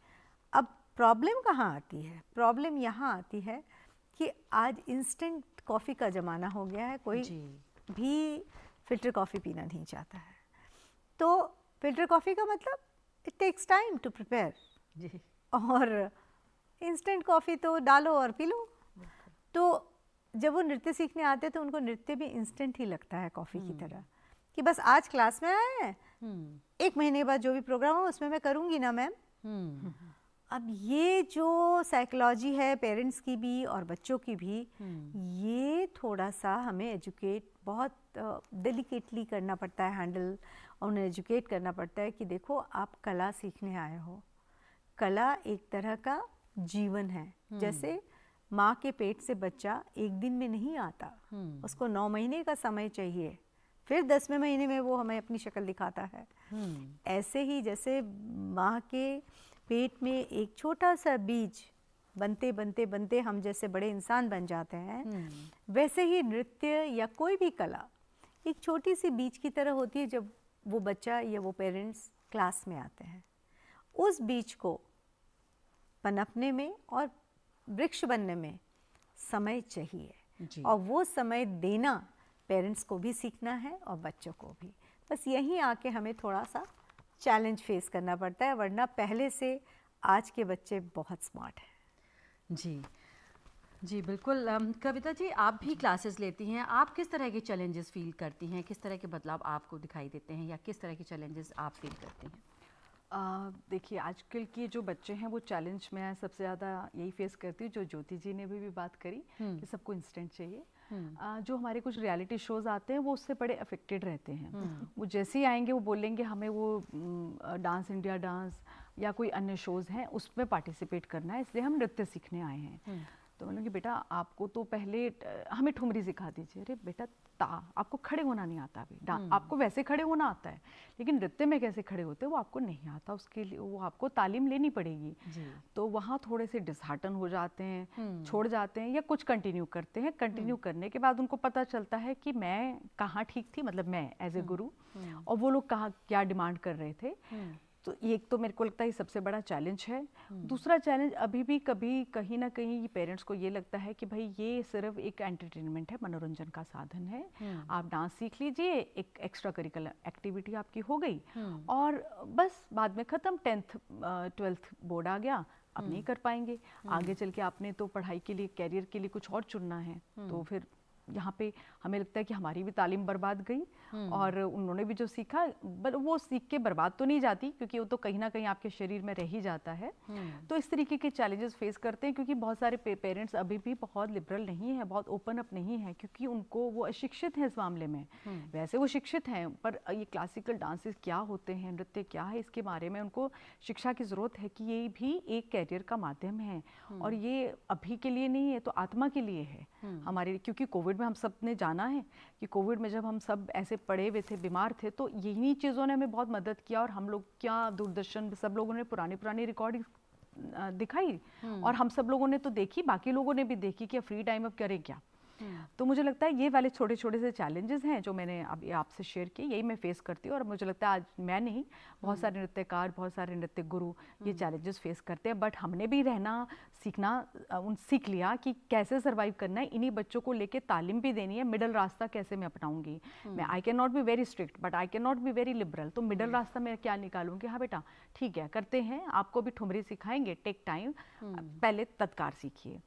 अब प्रॉब्लम कहाँ आती है? प्रॉब्लम यहाँ आती है कि आज इंस्टेंट कॉफ़ी का ज़माना हो गया है, कोई भी फ़िल्टर कॉफ़ी पीना नहीं चाहता है। तो फ़िल्टर कॉफ़ी का मतलब it takes time to prepare, और इंस्टेंट कॉफ़ी तो डालो और पी लो। तो जब वो नृत्य सीखने आते हैं तो उनको नृत्य भी इंस्टेंट ही लगता है कॉफ़ी की तरह, कि बस आज क्लास में आए हैं, 1 महीने बाद जो भी प्रोग्राम हो उसमें मैं करूँगी ना मैम। अब ये जो साइकोलॉजी है पेरेंट्स की भी और बच्चों की भी, ये थोड़ा सा हमें एजुकेट बहुत डेलिकेटली करना पड़ता है, हैंडल, और उन्हें एजुकेट करना पड़ता है कि देखो आप कला सीखने आए हो, कला एक तरह का जीवन है। जैसे माँ के पेट से बच्चा एक दिन में नहीं आता, उसको 9 महीने का समय चाहिए, फिर 10वें महीने में वो हमें अपनी शक्ल दिखाता है। ऐसे ही जैसे माँ के पेट में एक छोटा सा बीज बनते बनते बनते हम जैसे बड़े इंसान बन जाते हैं, वैसे ही नृत्य या कोई भी कला एक छोटी सी बीज की तरह होती है। जब वो बच्चा या वो पेरेंट्स क्लास में आते हैं, उस बीज को पनपने में और वृक्ष बनने में समय चाहिए, और वो समय देना पेरेंट्स को भी सीखना है और बच्चों को भी। बस यहीं आके हमें थोड़ा सा चैलेंज फेस करना पड़ता है, वरना पहले से आज के बच्चे बहुत स्मार्ट हैं। जी बिल्कुल। कविता जी, आप भी क्लासेस लेती हैं, आप किस तरह के चैलेंजेस फील करती हैं, किस तरह के बदलाव आपको दिखाई देते हैं, या किस तरह के चैलेंजेस आप फील करती हैं? देखिए, आजकल के जो बच्चे हैं वो चैलेंज मैं सबसे ज़्यादा यही फेस करती हूँ, जो ज्योति जी ने भी बात करी कि सबको इंस्टेंट चाहिए। जो हमारे कुछ रियलिटी शोज़ आते हैं वो उससे बड़े अफेक्टेड रहते हैं। वो जैसे ही आएंगे वो बोलेंगे हमें वो डांस इंडिया डांस या कोई अन्य शोज़ हैं उसमें पार्टिसिपेट करना है, इसलिए हम नृत्य सीखने आए हैं। तो बोलेंगे बेटा आपको तो पहले हमें ठुमरी सिखा दीजिए। अरे बेटा आपको खड़े होना नहीं आता अभी, आपको वैसे खड़े होना आता है, लेकिन नृत्य में कैसे खड़े होते हैं वो आपको नहीं आता, उसके लिए वो आपको तालीम लेनी पड़ेगी। तो वहाँ थोड़े से डिसहार्टन हो जाते हैं, छोड़ जाते हैं, या कुछ कंटिन्यू करते हैं। कंटिन्यू करने के बाद उनको पता चलता है कि मैं कहाँ ठीक थी, मतलब मैं एज ए गुरु, और वो लोग कहाँ क्या डिमांड कर रहे थे। तो एक तो मेरे को लगता है ये सबसे बड़ा चैलेंज है। दूसरा चैलेंज अभी भी कभी कहीं ना कहीं पेरेंट्स को ये लगता है कि भाई ये सिर्फ एक एंटरटेनमेंट है, मनोरंजन का साधन है, आप डांस सीख लीजिए, एक एक्स्ट्रा करिकुलर एक्टिविटी आपकी हो गई और बस बाद में ख़त्म। 10th 12th बोर्ड आ गया, अब नहीं कर पाएंगे, आगे चल के आपने तो पढ़ाई के लिए, कैरियर के लिए कुछ और चुनना है, तो फिर यहाँ पे हमें लगता है कि हमारी भी तालीम बर्बाद गई और उन्होंने भी जो सीखा वो सीख के बर्बाद तो नहीं जाती, क्योंकि वो तो कहीं ना कहीं आपके शरीर में रह ही जाता है। तो इस तरीके के चैलेंजेस फेस करते हैं, क्योंकि बहुत सारे पेरेंट्स अभी भी बहुत लिबरल नहीं है, बहुत ओपन अप नहीं है, क्योंकि उनको वो अशिक्षित हैं इस मामले में। वैसे वो शिक्षित हैं, पर ये क्लासिकल डांसेस क्या होते हैं, नृत्य क्या है, इसके बारे में उनको शिक्षा की ज़रूरत है कि ये भी एक कैरियर का माध्यम है और ये अभी के लिए नहीं है तो आत्मा के लिए है हमारे। क्योंकि कोविड में हम सब ने जाना है कि कोविड में जब हम सब ऐसे पड़े हुए थे, बीमार थे, तो यही चीज़ों ने हमें बहुत मदद किया और हम लोग क्या दूरदर्शन सब लोगों ने पुरानी रिकॉर्डिंग दिखाई और हम सब लोगों ने तो देखी, बाकी लोगों ने भी देखी कि फ्री टाइम अब करें क्या। तो मुझे लगता है ये वाले छोटे छोटे से चैलेंजेस हैं जो मैंने अभी आपसे शेयर किए, यही मैं फेस करती हूँ और मुझे लगता है आज मैं नहीं, बहुत सारे नृत्यकार, बहुत सारे नृत्य गुरु ये चैलेंजेस फेस करते हैं। बट हमने भी रहना सीख लिया कि कैसे सर्वाइव करना है, इन्हीं बच्चों को लेके तालीम भी देनी है, मिडल रास्ता कैसे मैं अपनाऊंगी। मैं I can not be very strict but I can not be very liberal, तो मिडल रास्ता मैं क्या निकालूंगी। हाँ बेटा ठीक है, करते हैं, आपको भी ठुमरी सिखाएंगे, टेक टाइम, पहले तत्कार सीखिए,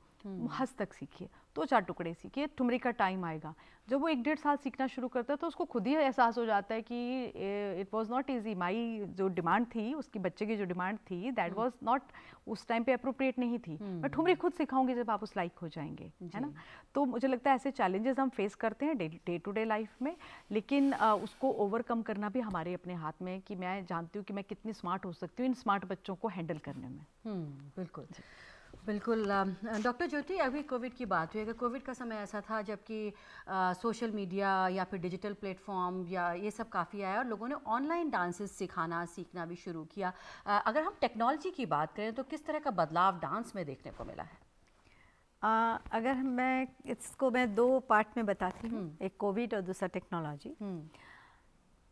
हस्तक सीखिए, 2-4 टुकड़े सीखिए, ठुमरी का टाइम आएगा। जब वो 1-1.5 साल सीखना शुरू करता है तो उसको खुद ही एहसास हो जाता है कि इट वाज नॉट इजी, माई जो डिमांड थी, उसकी बच्चे की जो डिमांड थी, दैट वाज नॉट उस टाइम पे अप्रोप्रिएट नहीं थी। मैं ठुमरी खुद सिखाऊंगी जब आप उस लायक हो जाएंगे, है ना। तो मुझे लगता है ऐसे चैलेंजेस हम फेस करते हैं डे टू डे लाइफ में, लेकिन उसको ओवरकम करना भी हमारे अपने हाथ में है कि मैं जानती हूँ कि मैं कितनी स्मार्ट हो सकती हूँ इन स्मार्ट बच्चों को हैंडल करने में। बिल्कुल बिल्कुल। डॉक्टर ज्योति, अभी कोविड की बात हुई, अगर कोविड का समय ऐसा था जबकि सोशल मीडिया या फिर डिजिटल प्लेटफॉर्म या ये सब काफ़ी आया और लोगों ने ऑनलाइन डांसेस सीखना भी शुरू किया। अगर हम टेक्नोलॉजी की बात करें तो किस तरह का बदलाव डांस में देखने को मिला है? अगर इसको मैं 2 पार्ट में बताती हूँ, एक कोविड और दूसरा टेक्नोलॉजी।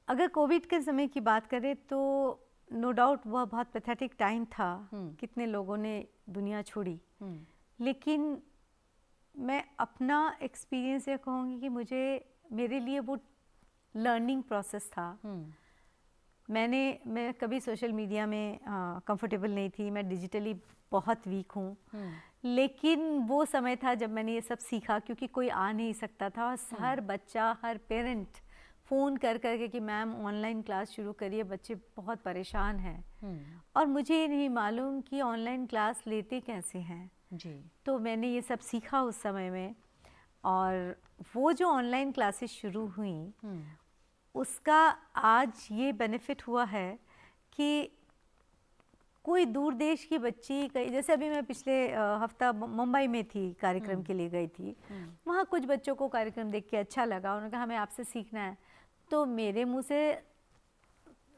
अगर कोविड के समय की बात करें तो नो डाउट वह बहुत पैथेटिक टाइम था, कितने लोगों ने दुनिया छोड़ी, लेकिन मैं अपना एक्सपीरियंस ये कहूँगी कि मेरे लिए वो लर्निंग प्रोसेस था। मैं कभी सोशल मीडिया में कंफर्टेबल नहीं थी, मैं डिजिटली बहुत वीक हूँ, लेकिन वो समय था जब मैंने ये सब सीखा, क्योंकि कोई आ नहीं सकता था और हर बच्चा, हर पेरेंट फ़ोन कर करके कि मैम ऑनलाइन क्लास शुरू करिए, बच्चे बहुत परेशान हैं और मुझे ये नहीं मालूम कि ऑनलाइन क्लास लेते कैसे हैं जी। तो मैंने ये सब सीखा उस समय में, और वो जो ऑनलाइन क्लासेस शुरू हुई उसका आज ये बेनिफिट हुआ है कि कोई दूर देश की बच्ची, जैसे अभी मैं पिछले हफ्ता मुंबई में थी, कार्यक्रम के लिए गई थी, वहाँ कुछ बच्चों को कार्यक्रम देख के अच्छा लगा, उन्होंने कहा हमें आपसे सीखना है। तो मेरे मुंह से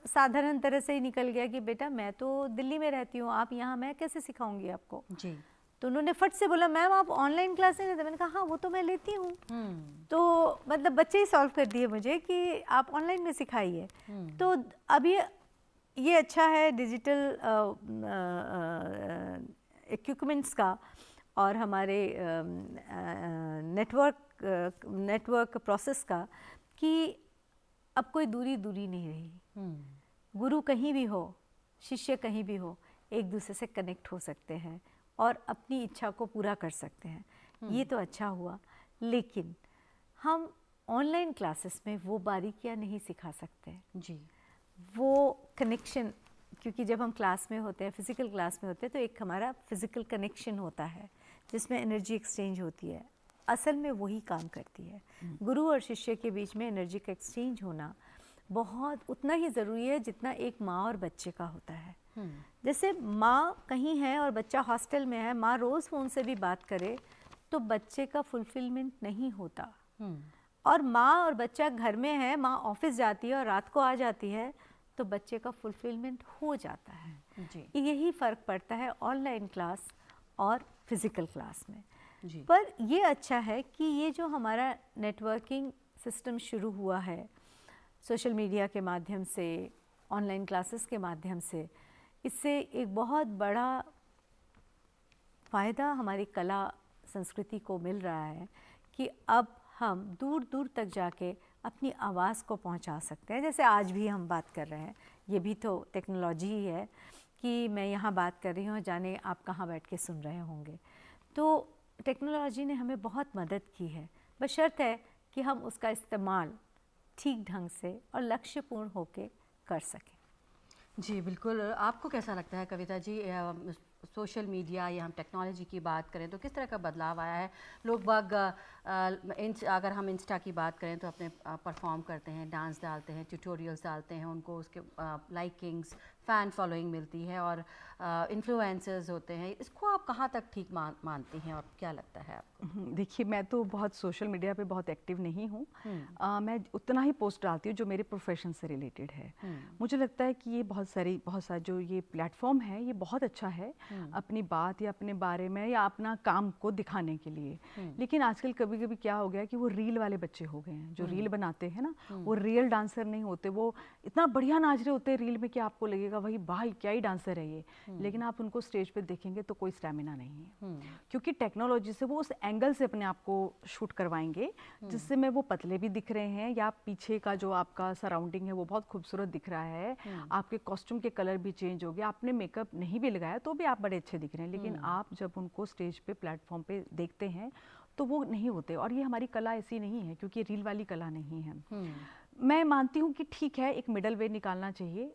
साधारण तरह से ही निकल गया कि बेटा मैं तो दिल्ली में रहती हूँ, आप यहाँ, मैं कैसे सिखाऊंगी आपको जी। तो उन्होंने फट से बोला मैम आप ऑनलाइन क्लास नहीं लेते। मैंने कहा हाँ वो तो मैं लेती हूँ। तो मतलब बच्चे ही सॉल्व कर दिए मुझे कि आप ऑनलाइन में सिखाइए। तो अब ये अच्छा है डिजिटल इक्विपमेंट्स का और हमारे नेटवर्क प्रोसेस का कि अब कोई दूरी नहीं रही। गुरु कहीं भी हो, शिष्य कहीं भी हो, एक दूसरे से कनेक्ट हो सकते हैं और अपनी इच्छा को पूरा कर सकते हैं। ये तो अच्छा हुआ, लेकिन हम ऑनलाइन क्लासेस में वो बारीकियाँ नहीं सिखा सकते जी। वो कनेक्शन, क्योंकि जब हम क्लास में होते हैं, फिज़िकल क्लास में होते हैं, तो एक हमारा फिज़िकल कनेक्शन होता है जिसमें एनर्जी एक्सचेंज होती है, असल में वही काम करती है। गुरु और शिष्य के बीच में एनर्जी का एक्सचेंज होना बहुत उतना ही ज़रूरी है जितना एक माँ और बच्चे का होता है। जैसे माँ कहीं है और बच्चा हॉस्टल में है, माँ रोज़ फ़ोन से भी बात करे तो बच्चे का फुलफिलमेंट नहीं होता। और माँ और बच्चा घर में है, माँ ऑफिस जाती है और रात को आ जाती है, तो बच्चे का फुलफिलमेंट हो जाता है जी। यही फ़र्क पड़ता है ऑनलाइन क्लास और फिज़िकल क्लास में जी। पर ये अच्छा है कि ये जो हमारा नेटवर्किंग सिस्टम शुरू हुआ है सोशल मीडिया के माध्यम से, ऑनलाइन क्लासेस के माध्यम से, इससे एक बहुत बड़ा फ़ायदा हमारी कला संस्कृति को मिल रहा है कि अब हम दूर दूर तक जाके अपनी आवाज़ को पहुंचा सकते हैं। जैसे आज भी हम बात कर रहे हैं, ये भी तो टेक्नोलॉजी ही है कि मैं यहाँ बात कर रही हूँ, जाने आप कहाँ बैठ के सुन रहे होंगे। तो टेक्नोलॉजी ने हमें बहुत मदद की है, बशर्त है कि हम उसका इस्तेमाल ठीक ढंग से और लक्ष्यपूर्ण होकर कर सकें। जी बिल्कुल। आपको कैसा लगता है कविता जी, सोशल मीडिया या हम टेक्नोलॉजी की बात करें तो किस तरह का बदलाव आया है? लोग बाग अगर हम इंस्टा की बात करें तो अपने परफॉर्म करते हैं, डांस डालते हैं, ट्यूटोरियल्स डालते हैं, उनको उसके लाइकिंग्स, फ़ैन फॉलोइंग मिलती है और इन्फ्लुएंसर्स होते हैं। इसको आप कहाँ तक ठीक मानती हैं और क्या लगता है आपको? देखिए, मैं तो बहुत सोशल मीडिया पे बहुत एक्टिव नहीं हूँ। मैं उतना ही पोस्ट डालती हूँ जो मेरे प्रोफेशन से रिलेटेड है। मुझे लगता है कि ये बहुत सारा जो ये प्लेटफॉर्म है ये बहुत अच्छा है अपनी बात या अपने बारे में या अपना काम को दिखाने के लिए। लेकिन आजकल कभी कभी क्या हो गया कि वो रील वाले बच्चे हो गए हैं, जो रील बनाते हैं ना, वो रियल डांसर नहीं होते। वो इतना बढ़िया नाच रहे होते हैं रील में कि आपको लगेगा भाई भाई क्या ही डांसर है ये, लेकिन आप उनको स्टेज पे देखेंगे तो कोई स्टैमिना नहीं है, क्योंकि टेक्नोलॉजी से वो उस एंगल से अपने आप को शूट करवाएंगे जिससे में वो पतले भी दिख रहे हैं या पीछे का जो आपका सराउंडिंग है वो बहुत खूबसूरत दिख रहा है, आपके कॉस्ट्यूम के कलर भी चेंज हो गया, आपने मेकअप नहीं भी लगाया तो भी आप बड़े अच्छे दिख रहे हैं। लेकिन आप जब उनको स्टेज पे प्लेटफॉर्म पे देखते हैं तो वो नहीं होते। और ये हमारी कला ऐसी नहीं है, क्योंकि रील वाली कला नहीं है। मैं मानती हूँ कि ठीक है, एक मिडल वे निकालना चाहिए।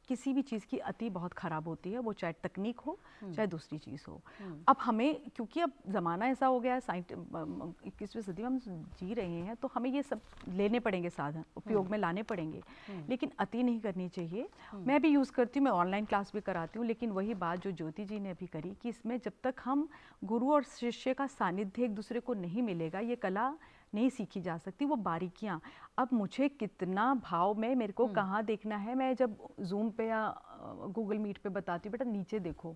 किसी भी चीज़ की अति बहुत ख़राब होती है, वो चाहे तकनीक हो चाहे दूसरी चीज़ हो। अब हमें, क्योंकि अब ज़माना ऐसा हो गया है, 21वीं सदी में हम जी रहे हैं, तो हमें ये सब लेने पड़ेंगे, साधन उपयोग में लाने पड़ेंगे, लेकिन अति नहीं करनी चाहिए। मैं भी यूज़ करती हूँ, मैं ऑनलाइन क्लास भी कराती हूँ, लेकिन वही बात जो ज्योति जी ने अभी करी कि इसमें जब तक हम गुरु और शिष्य का सानिध्य एक दूसरे को नहीं मिलेगा, ये कला नहीं सीखी जा सकती। वो बारीकियाँ, अब मुझे कितना भाव में मेरे को कहाँ देखना है, मैं जब जूम पे या गूगल मीट पे बताती हूँ बेटा नीचे देखो,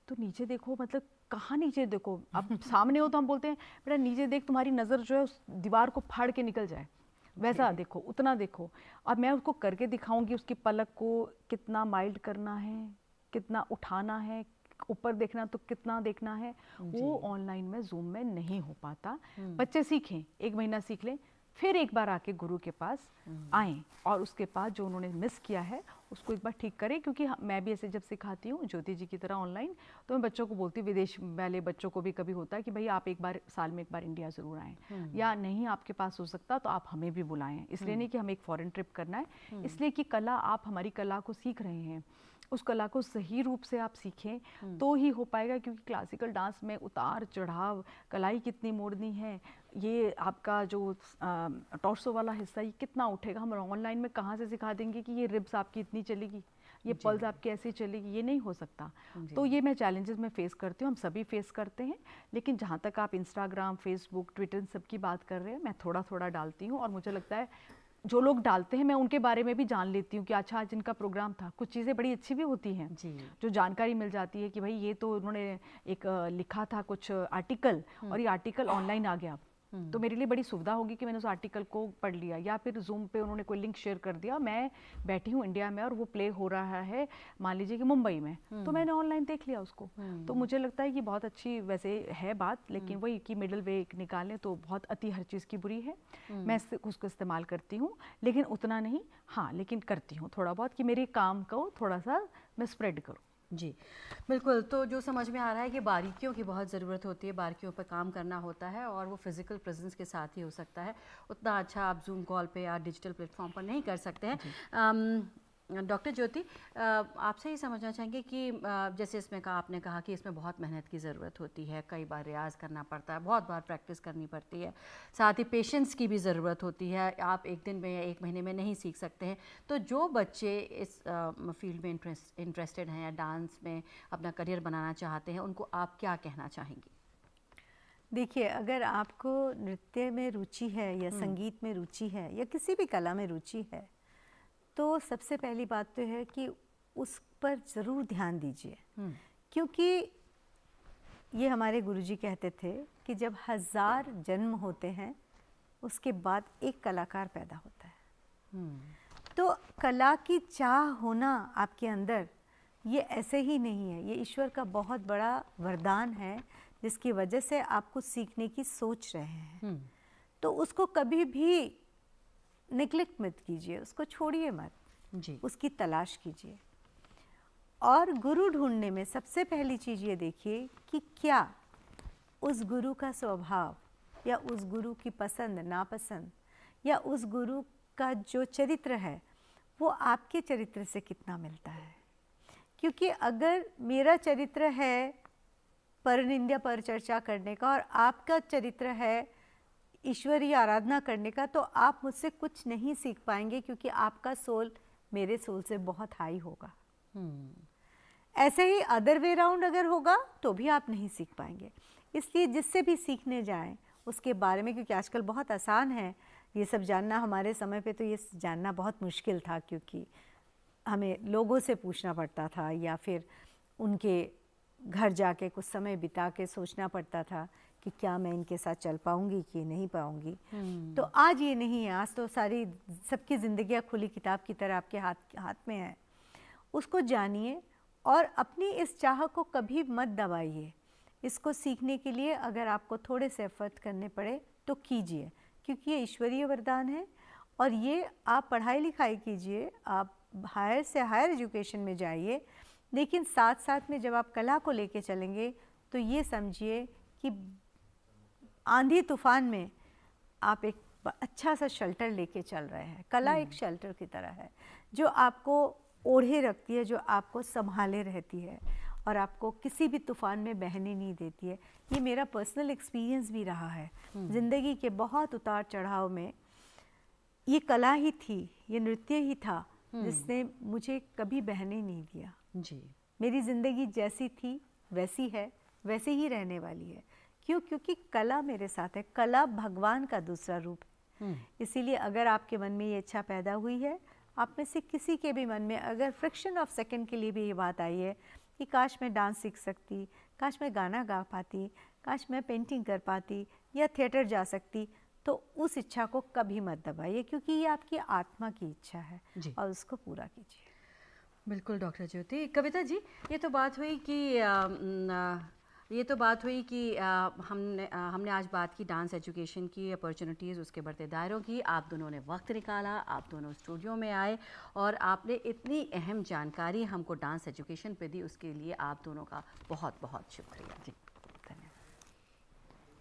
तो नीचे देखो मतलब कहाँ नीचे देखो? अब सामने हो तो हम बोलते हैं बेटा नीचे देख, तुम्हारी नज़र जो है उस दीवार को फाड़ के निकल जाए, वैसा देखो, उतना देखो। अब मैं उसको करके दिखाऊंगी, उसकी पलक को कितना माइल्ड करना है, कितना उठाना है, ऊपर देखना तो कितना देखना है, वो ऑनलाइन में जूम में नहीं हो पाता। बच्चे सीखें, 1 महीना सीख लें, फिर एक बार आके गुरु के पास आएँ और उसके पास जो उन्होंने मिस किया है उसको एक बार ठीक करें। क्योंकि मैं भी ऐसे जब सिखाती हूँ ज्योति जी की तरह ऑनलाइन, तो मैं बच्चों को बोलती हूँ, विदेश वाले बच्चों को भी कभी होता है कि भाई आप एक बार साल में एक बार इंडिया ज़रूर आएँ, या नहीं आपके पास हो सकता तो आप हमें भी बुलाएं। इसलिए नहीं कि हमें एक फॉरेन ट्रिप करना है, इसलिए कि कला, आप हमारी कला को सीख रहे हैं, उस कला को सही रूप से आप सीखें तो ही हो पाएगा। क्योंकि क्लासिकल डांस में उतार चढ़ाव, कलाई कितनी मोड़नी है, ये आपका जो टॉर्सो वाला हिस्सा ये कितना उठेगा, हम ऑनलाइन में कहाँ से सिखा देंगे कि ये रिब्स आपकी इतनी चलेगी, ये पल्स आपकी ऐसे चलेगी, ये नहीं हो सकता। तो ये मैं चैलेंजेस में फेस करती हूँ, हम सभी फेस करते हैं। लेकिन जहाँ तक आप इंस्टाग्राम, फेसबुक, ट्विटर इन सब की बात कर रहे हैं, मैं थोड़ा थोड़ा डालती हूँ और मुझे लगता है जो लोग डालते हैं मैं उनके बारे में भी जान लेती हूँ कि अच्छा आज इनका प्रोग्राम था। कुछ चीज़ें बड़ी अच्छी भी होती हैं जो जानकारी मिल जाती है कि भाई ये तो उन्होंने एक लिखा था कुछ आर्टिकल और ये आर्टिकल ऑनलाइन आ गया, तो मेरे लिए बड़ी सुविधा होगी कि मैंने उस आर्टिकल को पढ़ लिया। या फिर जूम पे उन्होंने कोई लिंक शेयर कर दिया, मैं बैठी हूँ इंडिया में और वो प्ले हो रहा है मान लीजिए कि मुंबई में, तो मैंने ऑनलाइन देख लिया उसको। तो मुझे लगता है कि बहुत अच्छी वैसे है बात, लेकिन वही कि मिडल वे निकालें तो बहुत अति हर चीज़ की बुरी है। मैं उसको इस्तेमाल करती हूँ, लेकिन उतना नहीं, हाँ लेकिन करती हूँ थोड़ा बहुत कि मेरे काम को थोड़ा सा मैं स्प्रेड करूँ। जी बिल्कुल। तो जो समझ में आ रहा है कि बारीकियों की बहुत ज़रूरत होती है, बारीकियों पर काम करना होता है और वो फिज़िकल प्रेजेंस के साथ ही हो सकता है। उतना अच्छा आप जूम कॉल पे या डिजिटल प्लेटफॉर्म पर नहीं कर सकते हैं। डॉक्टर ज्योति, आपसे ही समझना चाहेंगे कि जैसे इसमें आपने कहा कि इसमें बहुत मेहनत की ज़रूरत होती है, कई बार रियाज़ करना पड़ता है, बहुत बार प्रैक्टिस करनी पड़ती है, साथ ही पेशेंस की भी ज़रूरत होती है। आप 1 दिन में या 1 महीने में नहीं सीख सकते हैं। तो जो बच्चे इस फील्ड में इंटरेस्टेड हैं या डांस में अपना करियर बनाना चाहते हैं, उनको आप क्या कहना चाहेंगी? देखिए, अगर आपको नृत्य में रुचि है या संगीत में रुचि है या किसी भी कला में रुचि है, तो सबसे पहली बात तो है कि उस पर ज़रूर ध्यान दीजिए। क्योंकि ये हमारे गुरुजी कहते थे कि जब 1000 जन्म होते हैं उसके बाद एक कलाकार पैदा होता है। तो कला की चाह होना आपके अंदर, ये ऐसे ही नहीं है, ये ईश्वर का बहुत बड़ा वरदान है जिसकी वजह से आप कुछ सीखने की सोच रहे हैं। तो उसको कभी भी निग्लेक्ट मत कीजिए, उसको छोड़िए मत जी, उसकी तलाश कीजिए। और गुरु ढूंढने में सबसे पहली चीज़ ये देखिए कि क्या उस गुरु का स्वभाव या उस गुरु की पसंद नापसंद या उस गुरु का जो चरित्र है वो आपके चरित्र से कितना मिलता है। क्योंकि अगर मेरा चरित्र है परनिंदा पर चर्चा करने का और आपका चरित्र है ईश्वरीय आराधना करने का, तो आप मुझसे कुछ नहीं सीख पाएंगे, क्योंकि आपका सोल मेरे सोल से बहुत हाई होगा। ऐसे ही अदर वे राउंड अगर होगा तो भी आप नहीं सीख पाएंगे। इसलिए जिससे भी सीखने जाएं उसके बारे में, क्योंकि आजकल बहुत आसान है ये सब जानना, हमारे समय पे तो ये जानना बहुत मुश्किल था, क्योंकि हमें लोगों से पूछना पड़ता था या फिर उनके घर जाके कुछ समय बिता के सोचना पड़ता था कि क्या मैं इनके साथ चल पाऊंगी कि नहीं पाऊंगी। तो आज ये नहीं है, आज तो सारी सबकी ज़िंदगियाँ खुली किताब की तरह आपके हाथ में है। उसको जानिए और अपनी इस चाह को कभी मत दबाइए। इसको सीखने के लिए अगर आपको थोड़े से एफर्ट करने पड़े तो कीजिए, क्योंकि ये ईश्वरीय वरदान है। और ये आप पढ़ाई लिखाई कीजिए, आप हायर से हायर एजुकेशन में जाइए, लेकिन साथ साथ में जब आप कला को लेके चलेंगे तो ये समझिए कि आंधी तूफान में आप एक अच्छा सा शेल्टर लेके चल रहे हैं। कला एक शेल्टर की तरह है जो आपको ओढ़े रखती है, जो आपको संभाले रहती है और आपको किसी भी तूफान में बहने नहीं देती है। ये मेरा पर्सनल एक्सपीरियंस भी रहा है। ज़िंदगी के बहुत उतार चढ़ाव में ये कला ही थी, ये नृत्य ही था जिसने मुझे कभी बहने नहीं दिया। जी, मेरी ज़िंदगी जैसी थी वैसी है, वैसे ही रहने वाली है। क्यों? क्योंकि कला मेरे साथ है। कला भगवान का दूसरा रूप है। इसीलिए अगर आपके मन में ये इच्छा पैदा हुई है, आप में से किसी के भी मन में अगर फ्रैक्शन ऑफ सेकंड के लिए भी ये बात आई है कि काश मैं डांस सीख सकती, काश मैं गाना गा पाती, काश मैं पेंटिंग कर पाती या थिएटर जा सकती, तो उस इच्छा को कभी मत दबाइए, क्योंकि ये आपकी आत्मा की इच्छा है और उसको पूरा कीजिए। बिल्कुल डॉक्टर ज्योति। कविता जी, ये तो बात हुई कि हमने आज बात की डांस एजुकेशन की, अपॉर्चुनिटीज़, उसके बढ़ते दायरों की। आप दोनों ने वक्त निकाला, आप दोनों स्टूडियो में आए और आपने इतनी अहम जानकारी हमको डांस एजुकेशन पे दी, उसके लिए आप दोनों का बहुत बहुत शुक्रिया जी। धन्यवाद।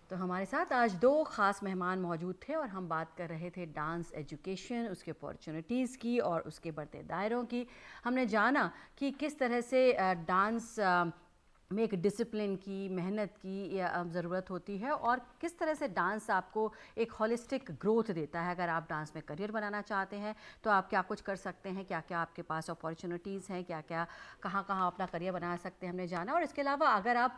तो हमारे साथ आज 2 ख़ास मेहमान मौजूद थे और हम बात कर रहे थे डांस एजुकेशन, उसके अपॉर्चुनिटीज़ की और उसके बढ़ते दायरों की। हमने जाना कि किस तरह से डांस में एक डिसिप्लिन की, मेहनत की ज़रूरत होती है और किस तरह से डांस आपको एक होलिस्टिक ग्रोथ देता है। अगर आप डांस में करियर बनाना चाहते हैं तो आप क्या कुछ कर सकते हैं, क्या क्या आपके पास अपॉर्चुनिटीज़ हैं, क्या क्या कहाँ कहाँ अपना करियर बना सकते हैं, हमने जाना। और इसके अलावा अगर आप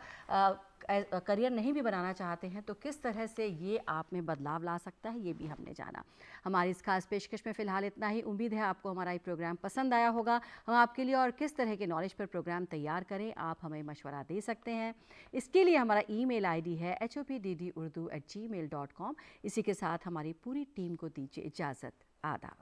करियर नहीं भी बनाना चाहते हैं तो किस तरह से ये आप में बदलाव ला सकता है, ये भी हमने जाना। हमारी इस खास पेशकश में फ़िलहाल इतना ही। उम्मीद है आपको हमारा ये प्रोग्राम पसंद आया होगा। हम आपके लिए और किस तरह के नॉलेज पर प्रोग्राम तैयार करें, आप हमें मशवरा दे सकते हैं। इसके लिए हमारा email ID है hopdurdu@gmail.com। इसी के साथ हमारी पूरी टीम को दीजिए इजाज़त। आदाब।